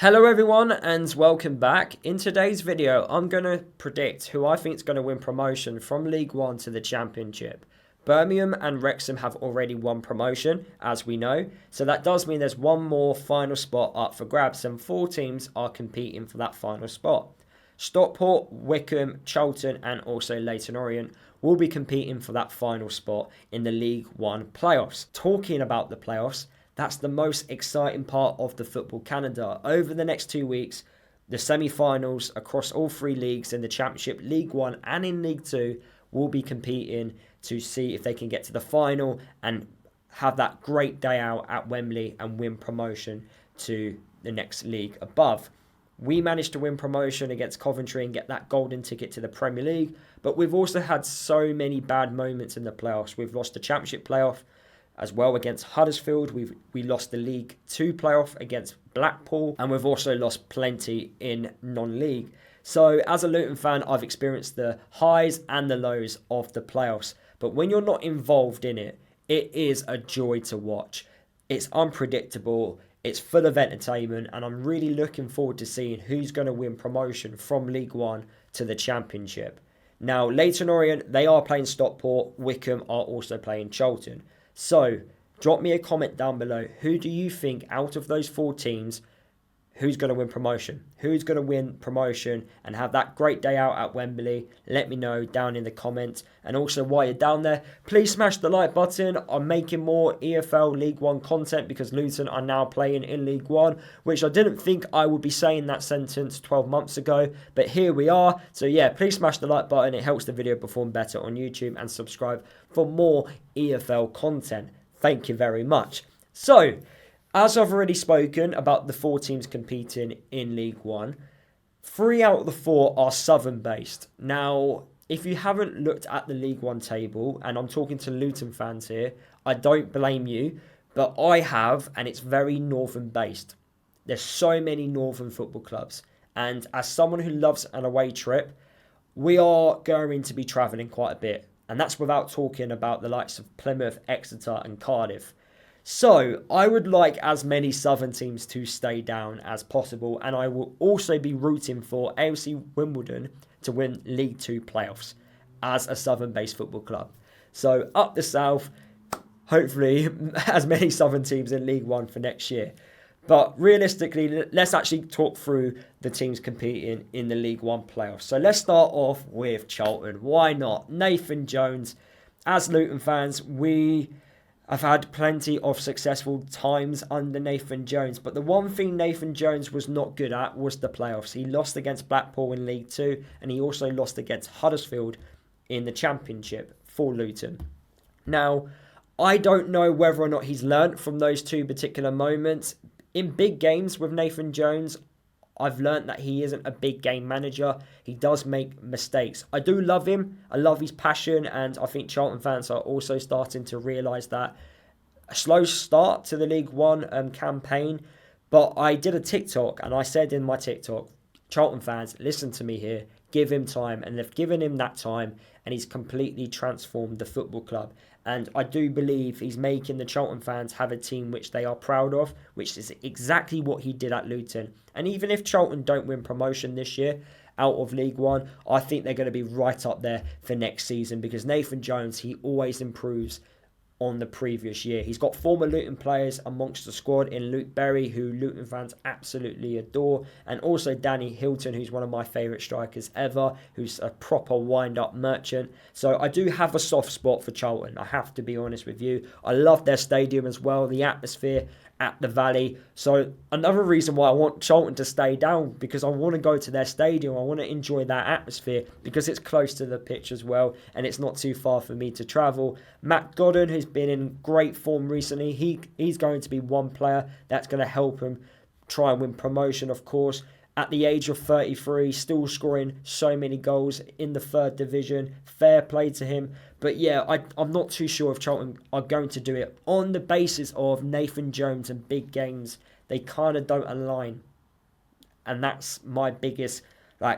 Hello everyone and welcome back. In today's video, I'm going to predict who I think is going to win promotion from League One to the Championship. Birmingham and Wrexham have already won promotion, as we know, so that does mean there's one more final spot up for grabs and 4 teams are competing for that final spot. Stockport, Wycombe, Charlton and also Leyton Orient will be competing for that final spot in the League One playoffs. Talking about the playoffs, that's the most exciting part of the football calendar. Over the next 2 weeks, the semi-finals across all 3 leagues in the Championship, League 1 and in League 2 will be competing to see if they can get to the final and have that great day out at Wembley and win promotion to the next league above. We managed to win promotion against Coventry and get that golden ticket to the Premier League, but we've also had so many bad moments in the playoffs. We've lost the Championship playoff as well against Huddersfield. We lost the League 2 playoff against Blackpool, and we've also lost plenty in non-league. So as a Luton fan, I've experienced the highs and the lows of the playoffs. But when you're not involved in it, it is a joy to watch. It's unpredictable, it's full of entertainment, and I'm really looking forward to seeing who's going to win promotion from League 1 to the Championship. Now, Leyton Orient, they are playing Stockport. Wycombe are also playing Charlton. So, drop me a comment down below. Who do you think out of those 4 teams, who's going to win promotion? Who's going to win promotion and have that great day out at Wembley? Let me know down in the comments. And also, while you're down there, please smash the like button. I'm making more EFL League 1 content because Luton are now playing in League 1, which I didn't think I would be saying that sentence 12 months ago, but here we are. So yeah, please smash the like button. It helps the video perform better on YouTube, and subscribe for more EFL content. Thank you very much. So, as I've already spoken about the 4 teams competing in League 1, 3 out of the 4 are Southern based. Now, if you haven't looked at the League 1 table, and I'm talking to Luton fans here, I don't blame you, but I have, and it's very Northern based. There's so many Northern football clubs, and as someone who loves an away trip, we are going to be travelling quite a bit, and that's without talking about the likes of Plymouth, Exeter and Cardiff. So, I would like as many Southern teams to stay down as possible, and I will also be rooting for AFC Wimbledon to win League 2 playoffs as a Southern-based football club. So, up the South, hopefully as many Southern teams in League 1 for next year. But realistically, let's actually talk through the teams competing in the League 1 playoffs. So, let's start off with Charlton. Why not? Nathan Jones. As Luton fans, I've had plenty of successful times under Nathan Jones, but the one thing Nathan Jones was not good at was the playoffs. He lost against Blackpool in League 2, and he also lost against Huddersfield in the Championship for Luton. Now, I don't know whether or not he's learnt from those 2 particular moments. In big games with Nathan Jones, I've learnt that he isn't a big game manager. He does make mistakes. I do love him. I love his passion, and I think Charlton fans are also starting to realise that. A slow start to the League 1 campaign, but I did a TikTok, and I said in my TikTok, Charlton fans, listen to me here. Give him time, and they've given him that time, and he's completely transformed the football club. And I do believe he's making the Charlton fans have a team which they are proud of, which is exactly what he did at Luton. And even if Charlton don't win promotion this year out of League 1, I think they're going to be right up there for next season, because Nathan Jones, he always improves on the previous year. He's got former Luton players amongst the squad in Luke Berry, who Luton fans absolutely adore, and also Danny Hilton, who's one of my favourite strikers ever, who's a proper wind-up merchant. So I do have a soft spot for Charlton, I have to be honest with you. I love their stadium as well, the atmosphere at the Valley. So another reason why I want Charlton to stay down, because I want to go to their stadium. I want to enjoy that atmosphere because it's close to the pitch as well, and it's not too far for me to travel. Matt Godden, who's been in great form recently, he's going to be one player that's going to help him try and win promotion, of course. At the age of 33, still scoring so many goals in the 3rd division. Fair play to him. But yeah, I'm not too sure if Charlton are going to do it. On the basis of Nathan Jones and big games, they kind of don't align. And that's my biggest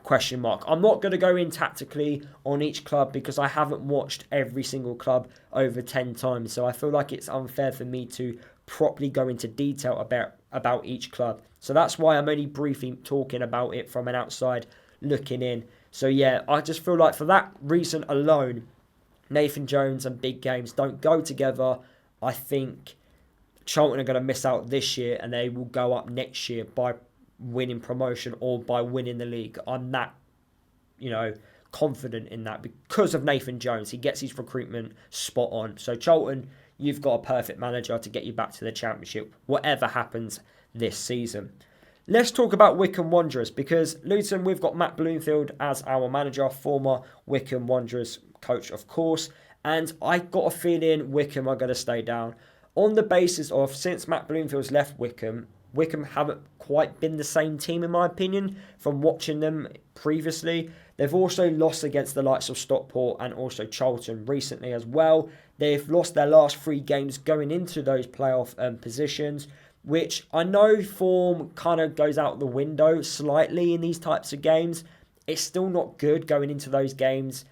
question mark. I'm not going to go in tactically on each club because I haven't watched every single club over 10 times. So I feel like it's unfair for me to properly go into detail about each club. So that's why I'm only briefly talking about it from an outside looking in. So yeah, I just feel like for that reason alone, Nathan Jones and big games don't go together. I think Charlton are going to miss out this year and they will go up next year by winning promotion or by winning the league. I'm that, confident in that because of Nathan Jones. He gets his recruitment spot on. So Charlton, you've got a perfect manager to get you back to the Championship, whatever happens this season. Let's talk about Wycombe Wanderers, because Luton, we've got Matt Bloomfield as our manager, former Wycombe Wanderers coach, of course. And I got a feeling Wycombe are going to stay down on the basis of, since Matt Bloomfield's left Wycombe haven't quite been the same team, in my opinion, from watching them previously. They've also lost against the likes of Stockport and also Charlton recently as well. They've lost their last 3 games going into those playoff positions, which I know form kind of goes out the window slightly in these types of games. It's still not good going into those games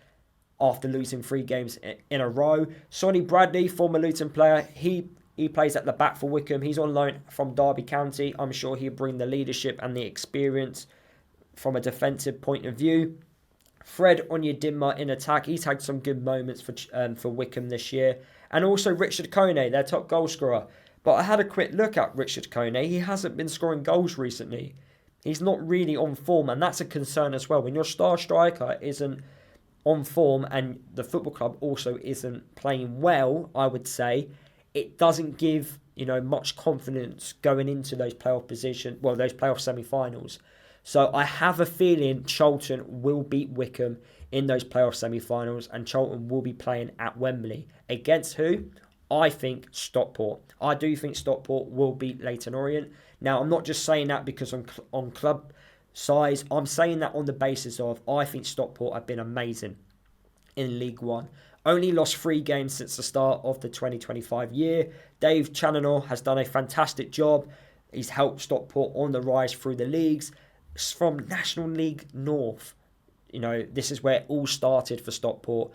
after losing 3 games in a row. Sonny Bradley, former Luton player, he plays at the back for Wycombe. He's on loan from Derby County. I'm sure he'll bring the leadership and the experience from a defensive point of view. Fred Onyedinma in attack. He's had some good moments for Wycombe this year. And also Richard Kone, their top goal scorer. But I had a quick look at Richard Kone. He hasn't been scoring goals recently. He's not really on form, and that's a concern as well. When your star striker isn't on form and the football club also isn't playing well, I would say, it doesn't give much confidence going into those playoff those playoff semi-finals. So I have a feeling Charlton will beat Wycombe in those playoff semi-finals, and Charlton will be playing at Wembley. Against who? I think Stockport. I do think Stockport will beat Leyton Orient. Now, I'm not just saying that because on club size. I'm saying that on the basis of I think Stockport have been amazing in League One. Only lost 3 games since the start of the 2025 year. Dave Challinor has done a fantastic job. He's helped Stockport on the rise through the leagues. From National League North, this is where it all started for Stockport.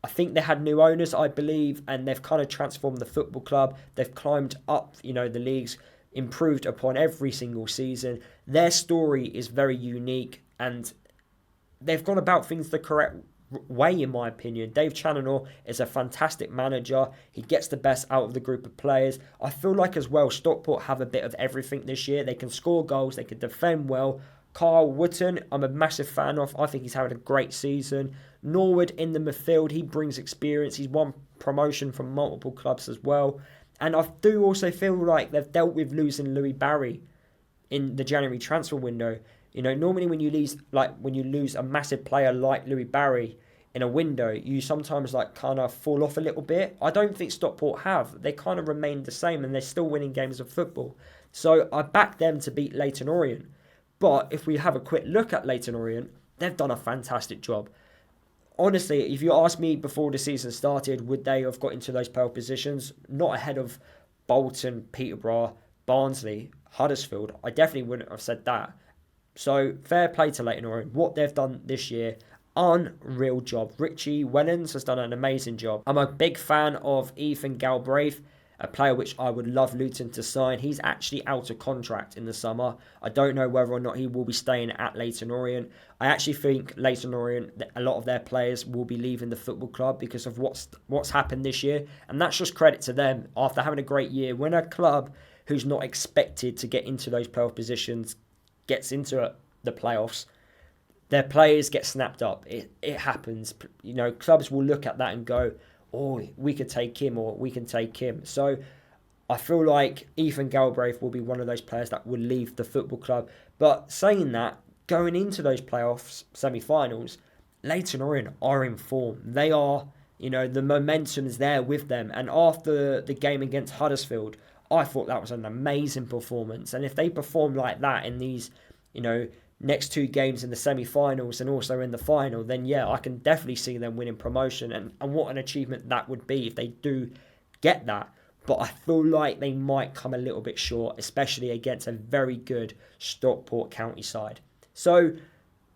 I think they had new owners, I believe, and they've kind of transformed the football club. They've climbed up, the leagues, improved upon every single season. Their story is very unique, and they've gone about things the correct way, in my opinion. Dave Challinor is a fantastic manager. He gets the best out of the group of players. I feel like as well, Stockport have a bit of everything this year. They can score goals, they can defend well. Carl Wootton, I'm a massive fan of. I think he's having a great season. Norwood in the midfield, he brings experience. He's won promotion from multiple clubs as well. And I do also feel like they've dealt with losing Louis Barry in the January transfer window. Normally when you lose a massive player like Louis Barry in a window, you sometimes kind of fall off a little bit. I don't think Stockport have. They kind of remained the same and they're still winning games of football. So I back them to beat Leyton Orient. But if we have a quick look at Leyton Orient, they've done a fantastic job. Honestly, if you asked me before the season started, would they have got into those playoff positions? Not ahead of Bolton, Peterborough, Barnsley, Huddersfield. I definitely wouldn't have said that. So fair play to Leyton Orient. What they've done this year, unreal job. Richie Wellens has done an amazing job. I'm a big fan of Ethan Galbraith, a player which I would love Luton to sign. He's actually out of contract in the summer. I don't know whether or not he will be staying at Leyton Orient. I actually think Leyton Orient, a lot of their players will be leaving the football club because of what's happened this year. And that's just credit to them. After having a great year, when a club who's not expected to get into those playoff positions gets into the playoffs, their players get snapped up. It happens. Clubs will look at that and go, oh, we could take him or we can take him. So I feel like Ethan Galbraith will be one of those players that will leave the football club. But saying that, going into those playoffs, semi-finals, Leyton Orient are in form. They are, the momentum's there with them. And after the game against Huddersfield, I thought that was an amazing performance. And if they perform like that in these, next 2 games in the semi-finals and also in the final, then yeah, I can definitely see them winning promotion. And what an achievement that would be if they do get that. But I feel like they might come a little bit short, especially against a very good Stockport County side. So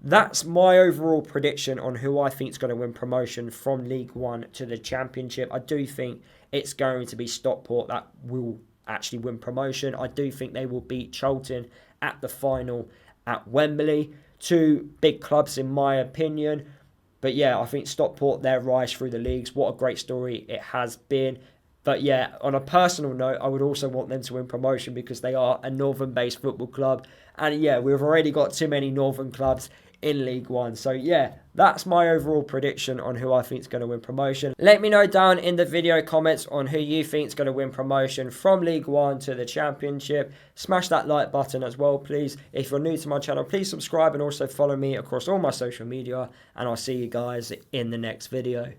that's my overall prediction on who I think is going to win promotion from League One to the Championship. I do think it's going to be Stockport that will actually win promotion. I do think they will beat Charlton at the final at Wembley. Two big clubs in my opinion. But yeah, I think Stockport, their rise through the leagues, what a great story it has been. But yeah, on a personal note, I would also want them to win promotion because they are a northern-based football club. And yeah, we've already got too many northern clubs in League One. So yeah, that's my overall prediction on who I think is going to win promotion. Let me know down in the video comments on who you think is going to win promotion from League One to the Championship. Smash that like button as well, please. If you're new to my channel, please subscribe and also follow me across all my social media. And I'll see you guys in the next video.